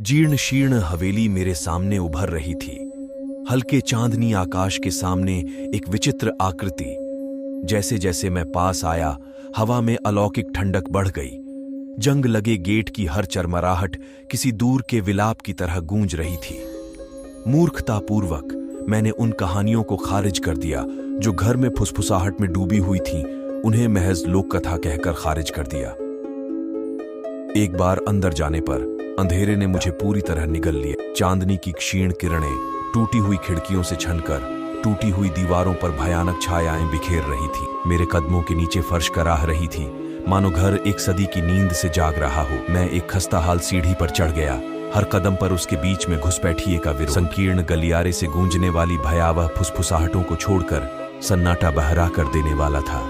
जीर्ण शीर्ण हवेली मेरे सामने उभर रही थी। हल्के चांदनी आकाश के सामने एक विचित्र आकृति। जैसे जैसे मैं पास आया, हवा में अलौकिक ठंडक बढ़ गई। जंग लगे गेट की हर चरमराहट किसी दूर के विलाप की तरह गूंज रही थी। मूर्खतापूर्वक मैंने उन कहानियों को खारिज कर दिया जो घर में फुसफुसाहट में डूबी हुई थीं। उन्हें महज लोक कथा कहकर खारिज कर दिया। एक बार अंदर जाने पर अंधेरे ने मुझे पूरी तरह निगल लिया। चांदनी की क्षीण किरणें टूटी हुई खिड़कियों से छनकर टूटी हुई दीवारों पर भयानक छायाएं बिखेर रही थी। मेरे कदमों के नीचे फर्श कराह रही थी, मानो घर एक सदी की नींद से जाग रहा हो। मैं एक खस्ताहाल सीढ़ी पर चढ़ गया। हर कदम पर उसके बीच में घुसपैठिए का विरोध। संकीर्ण गलियारे से गूंजने वाली भयावह फुसफुसाहटों को छोड़कर सन्नाटा बहरा कर देने वाला था।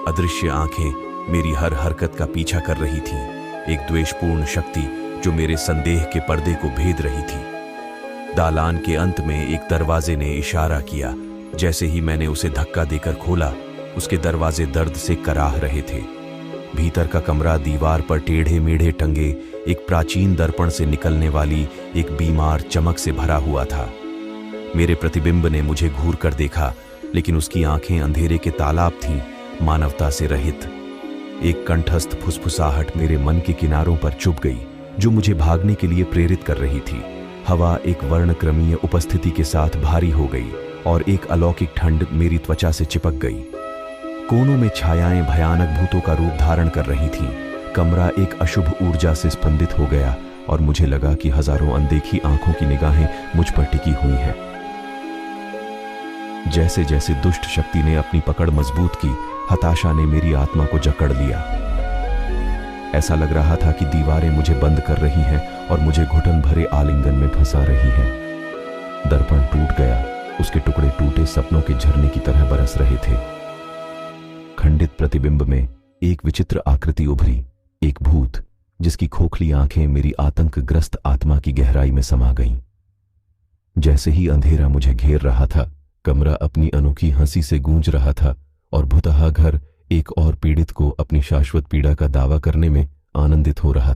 अदृश्य आंखें मेरी हर हरकत का पीछा कर रही थीं। एक द्वेषपूर्ण शक्ति जो मेरे संदेह के पर्दे को भेद रही थी। दालान के अंत में एक दरवाजे ने इशारा किया। जैसे ही मैंने उसे धक्का देकर खोला, उसके दरवाजे दर्द से कराह रहे थे। भीतर का कमरा दीवार पर टेढ़े मेढ़े टंगे एक प्राचीन दर्पण से निकलने वाली एक बीमार चमक से भरा हुआ था। मेरे प्रतिबिंब ने मुझे घूर कर देखा, लेकिन उसकी आंखें अंधेरे के तालाब थीं, मानवता से रहित। एक कंठस्थ फुसफुसाहट मेरे मन के किनारों पर चुभ गई, जो मुझे भागने के लिए प्रेरित कर रही थी। हवा एक वर्णक्रमीय उपस्थिति के साथ भारी हो गई और एक अलौकिक ठंड मेरी त्वचा से चिपक गई। कोनों में छायाएं भयानक भूतों का रूप धारण कर रही थीं। कमरा एक अशुभ ऊर्जा से स्पंदित हो गया और मुझे लगा कि हजारों अनदेखी आंखों की निगाहें मुझ पर टिकी हुई हैं। जैसे जैसे दुष्ट शक्ति ने अपनी पकड़ मजबूत की, हताशा ने मेरी आत्मा को जकड़ लिया। ऐसा लग रहा था कि दीवारें मुझे बंद कर रही हैं और मुझे घुटन भरे आलिंगन में फंसा रही हैं। दर्पण टूट गया, उसके टुकड़े टूटे सपनों के झरने की तरह बरस रहे थे। खंडित प्रतिबिंब में एक विचित्र आकृति उभरी, एक भूत जिसकी खोखली आंखें मेरी आतंकग्रस्त आत्मा की गहराई में समा गईं। जैसे ही अंधेरा मुझे घेर रहा था, कमरा अपनी अनोखी हंसी से गूंज रहा था और भुतहा घर एक और पीड़ित को अपनी शाश्वत पीड़ा का दावा करने में आनंदित हो रहा था।